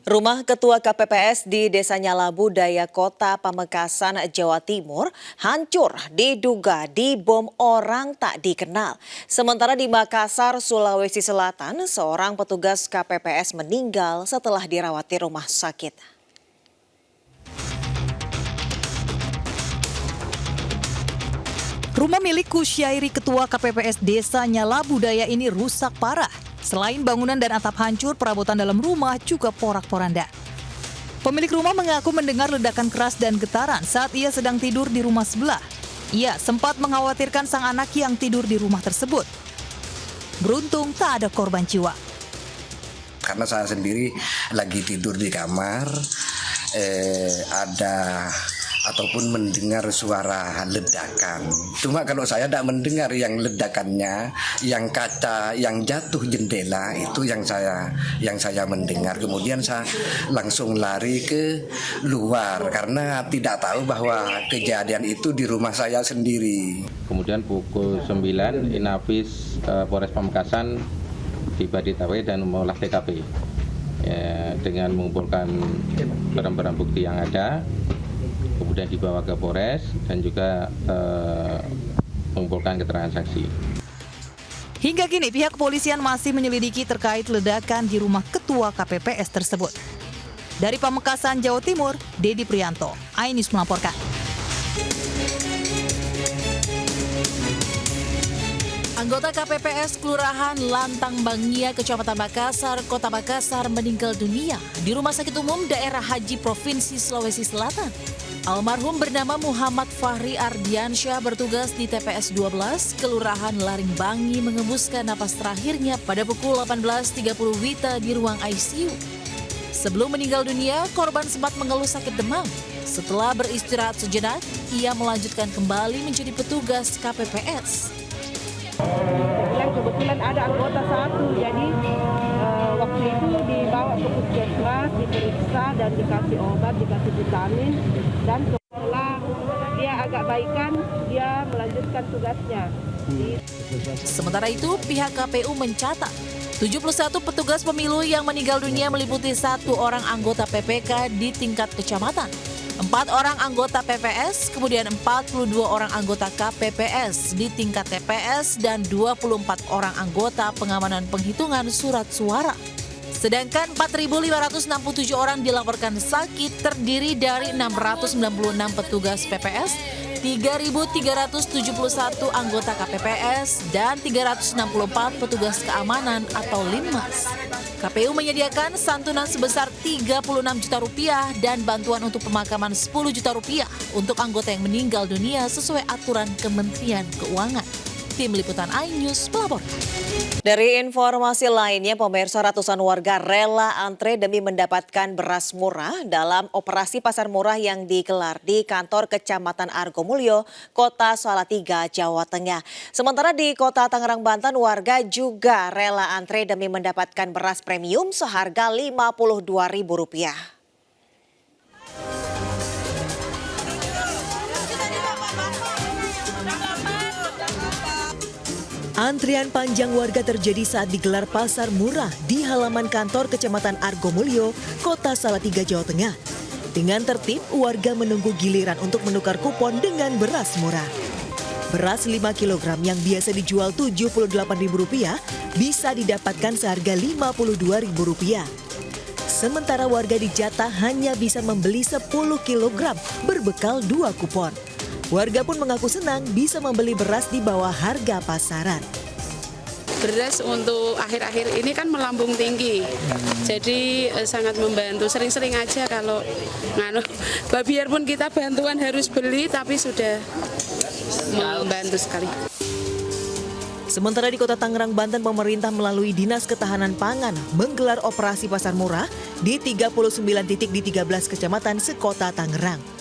Rumah Ketua KPPS di Desa Nyalabu Daya Kota Pamekasan, Jawa Timur hancur diduga dibom orang tak dikenal. Sementara di Makassar, Sulawesi Selatan, seorang petugas KPPS meninggal setelah dirawat di rumah sakit. Rumah milik Kusyairi Ketua KPPS Desa Nyalabu Daya ini rusak parah. Selain bangunan dan atap hancur, perabotan dalam rumah juga porak-poranda. Pemilik rumah mengaku mendengar ledakan keras dan getaran saat ia sedang tidur di rumah sebelah. Ia sempat mengkhawatirkan sang anak yang tidur di rumah tersebut. Beruntung tak ada korban jiwa. Karena saya sendiri lagi tidur di kamar, ada ataupun mendengar suara ledakan. Cuma kalau saya tidak mendengar yang ledakannya, yang kaca yang jatuh jendela itu yang saya mendengar. Kemudian saya langsung lari ke luar karena tidak tahu bahwa kejadian itu di rumah saya sendiri. Kemudian pukul 9 Inafis Polres Pamekasan tiba di TKP dan mengolah TKP dengan mengumpulkan barang-barang bukti yang ada. Kemudian dibawa ke Polres dan juga mengumpulkan keterangan saksi. Hingga kini pihak kepolisian masih menyelidiki terkait ledakan di rumah Ketua KPPS tersebut. Dari Pamekasan, Jawa Timur, Dedi Prianto, iNews melaporkan. Anggota KPPS Kelurahan Lantang Bangia, Kecamatan Makassar, Kota Makassar meninggal dunia di Rumah Sakit Umum Daerah Haji Provinsi Sulawesi Selatan. Almarhum bernama Muhammad Fahri Ardiansyah bertugas di TPS 12, Kelurahan Laring Bangi mengembuskan napas terakhirnya pada pukul 18.30 WITA di ruang ICU. Sebelum meninggal dunia, korban sempat mengeluh sakit demam. Setelah beristirahat sejenak, ia melanjutkan kembali menjadi petugas KPPS. Kebetulan ada anggota satu, jadi waktu itu dibawa ke puskesmas, diperiksa dan dikasih obat, dikasih vitamin, dan setelah dia agak baikan, dia melanjutkan tugasnya. Sementara itu, pihak KPU mencatat 71 petugas pemilu yang meninggal dunia meliputi 1 orang anggota PPK di tingkat kecamatan, 4 orang anggota PPS, kemudian 42 orang anggota KPPS di tingkat TPS, dan 24 orang anggota pengamanan penghitungan surat suara. Sedangkan 4.567 orang dilaporkan sakit terdiri dari 696 petugas PPS, 3.371 anggota KPPS, dan 364 petugas keamanan atau Linmas. KPU menyediakan santunan sebesar Rp36 juta dan bantuan untuk pemakaman Rp10 juta untuk anggota yang meninggal dunia sesuai aturan Kementerian Keuangan. Tim Liputan iNews melapor. Dari informasi lainnya, pemirsa, ratusan warga rela antre demi mendapatkan beras murah dalam operasi pasar murah yang digelar di kantor Kecamatan Argomulyo, Kota Salatiga, Jawa Tengah. Sementara di Kota Tangerang, Banten, warga juga rela antre demi mendapatkan beras premium seharga Rp52.000. Antrian panjang warga terjadi saat digelar pasar murah di halaman kantor Kecamatan Argomulyo, Kota Salatiga, Jawa Tengah. Dengan tertib, warga menunggu giliran untuk menukar kupon dengan beras murah. Beras 5 kg yang biasa dijual Rp78.000 bisa didapatkan seharga Rp52.000. Sementara warga di Jatah hanya bisa membeli 10 kg berbekal 2 kupon. Warga pun mengaku senang bisa membeli beras di bawah harga pasaran. Beras untuk akhir-akhir ini kan melambung tinggi, jadi sangat membantu. Sering-sering aja kalau biarpun kita bantuan harus beli, tapi sudah membantu sekali. Sementara di Kota Tangerang, Banten, pemerintah melalui Dinas Ketahanan Pangan menggelar operasi pasar murah di 39 titik di 13 kecamatan sekota Tangerang.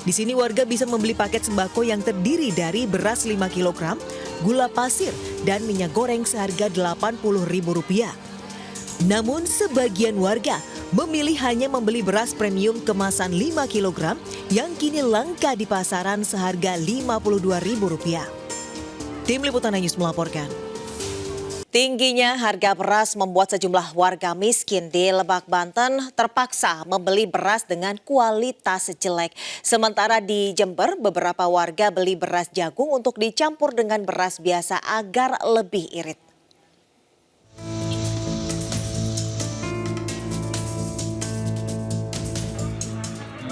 Di sini warga bisa membeli paket sembako yang terdiri dari beras 5 kg, gula pasir, dan minyak goreng seharga Rp80.000. Namun sebagian warga memilih hanya membeli beras premium kemasan 5 kg yang kini langka di pasaran seharga Rp52.000. Tim Liputan iNews melaporkan. Tingginya harga beras membuat sejumlah warga miskin di Lebak, Banten terpaksa membeli beras dengan kualitas jelek. Sementara di Jember, beberapa warga beli beras jagung untuk dicampur dengan beras biasa agar lebih irit.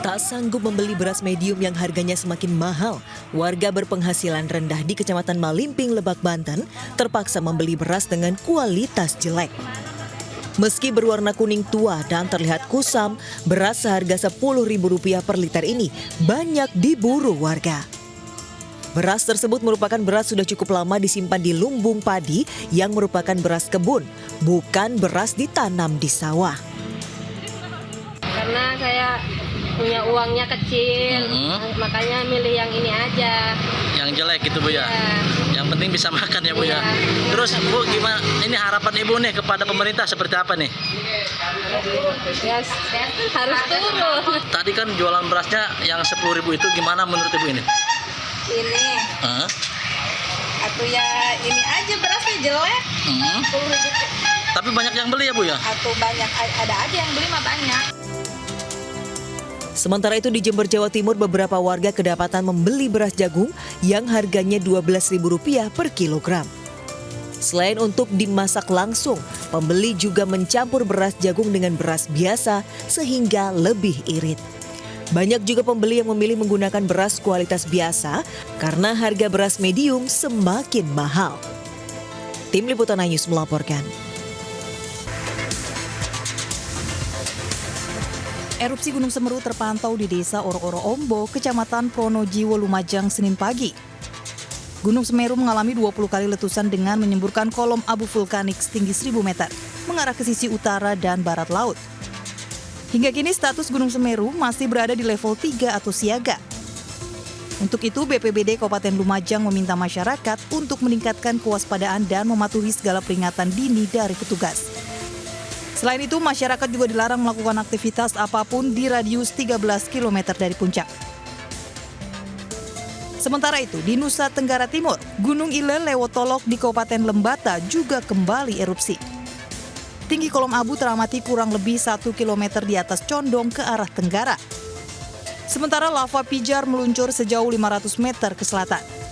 Tak sanggup membeli beras medium yang harganya semakin mahal, warga berpenghasilan rendah di Kecamatan Malimping, Lebak, Banten terpaksa membeli beras dengan kualitas jelek. Meski berwarna kuning tua dan terlihat kusam, beras seharga Rp10.000 per liter ini banyak diburu warga. Beras tersebut merupakan beras sudah cukup lama disimpan di lumbung padi yang merupakan beras kebun, bukan beras ditanam di sawah. Karena saya punya uangnya kecil, makanya milih yang ini aja. Yang jelek gitu Bu ya? Ya. Yang penting bisa makan ya Bu ya? Terus Bu, gimana ini harapan Ibu nih kepada pemerintah seperti apa nih? Ya, harus turun. Tadi kan jualan berasnya yang 10.000 itu gimana menurut Ibu ini? Ini, atau ya ini aja berasnya jelek, 10.000. Tapi banyak yang beli ya Bu ya? Atau banyak, ada aja yang beli mah banyak. Sementara itu di Jember, Jawa Timur, beberapa warga kedapatan membeli beras jagung yang harganya Rp12.000 per kilogram. Selain untuk dimasak langsung, pembeli juga mencampur beras jagung dengan beras biasa sehingga lebih irit. Banyak juga pembeli yang memilih menggunakan beras kualitas biasa karena harga beras medium semakin mahal. Tim Liputan iNews melaporkan. Erupsi Gunung Semeru terpantau di Desa Oro-Oro Ombo, Kecamatan Pronojiwo, Lumajang, Senin pagi. Gunung Semeru mengalami 20 kali letusan dengan menyemburkan kolom abu vulkanik setinggi 1.000 meter, mengarah ke sisi utara dan barat laut. Hingga kini status Gunung Semeru masih berada di level 3 atau siaga. Untuk itu, BPBD Kabupaten Lumajang meminta masyarakat untuk meningkatkan kewaspadaan dan mematuhi segala peringatan dini dari petugas. Selain itu, masyarakat juga dilarang melakukan aktivitas apapun di radius 13 km dari puncak. Sementara itu, di Nusa Tenggara Timur, Gunung Ile Lewotolok di Kabupaten Lembata juga kembali erupsi. Tinggi kolom abu teramati kurang lebih 1 km di atas condong ke arah tenggara. Sementara lava pijar meluncur sejauh 500 meter ke selatan.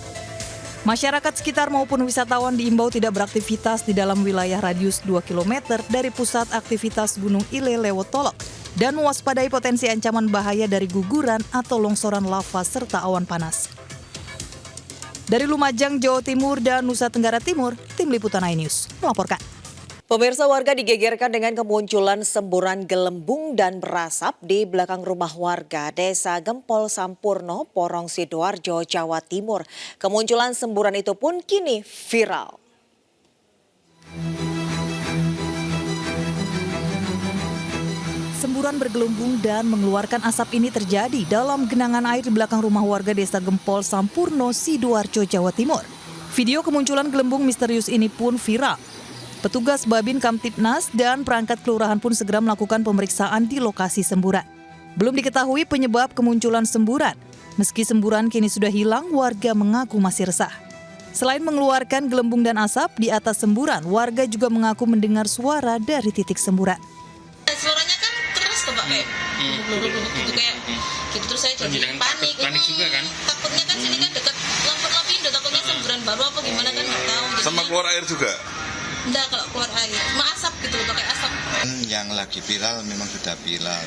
Masyarakat sekitar maupun wisatawan diimbau tidak beraktivitas di dalam wilayah radius 2 km dari pusat aktivitas Gunung Ile Lewotolok dan mewaspadai potensi ancaman bahaya dari guguran atau longsoran lava serta awan panas. Dari Lumajang, Jawa Timur dan Nusa Tenggara Timur, Tim Liputan iNews melaporkan. Pemirsa, warga digegerkan dengan kemunculan semburan gelembung dan berasap di belakang rumah warga Desa Gempol Sampurno, Porong Sidoarjo, Jawa Timur. Kemunculan semburan itu pun kini viral. Semburan bergelembung dan mengeluarkan asap ini terjadi dalam genangan air di belakang rumah warga Desa Gempol Sampurno, Sidoarjo, Jawa Timur. Video kemunculan gelembung misterius ini pun viral. Petugas Babin Kamtibnas dan perangkat kelurahan pun segera melakukan pemeriksaan di lokasi semburan. Belum diketahui penyebab kemunculan semburan. Meski semburan kini sudah hilang, warga mengaku masih resah. Selain mengeluarkan gelembung dan asap, di atas semburan, warga juga mengaku mendengar suara dari titik semburan. Suaranya kan keras tuh Pak, kayak blubuk-blubuk gitu kayak gitu, terus saya jadi panik juga kan. Takutnya kan sini kan dekat lampu-lampu, takutnya semburan baru apa gimana kan nggak tahu. Sama keluar air juga? Enggak, kalau keluar air, cuma asap gitu loh, pakai asap. Yang lagi viral memang sudah viral,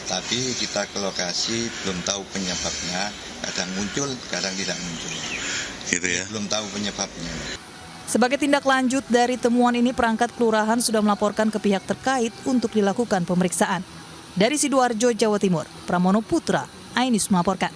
tapi kita ke lokasi belum tahu penyebabnya, kadang muncul, kadang tidak muncul. Gitu ya? Belum tahu penyebabnya. Sebagai tindak lanjut dari temuan ini, perangkat kelurahan sudah melaporkan ke pihak terkait untuk dilakukan pemeriksaan. Dari Sidoarjo, Jawa Timur, Pramono Putra, iNews melaporkan.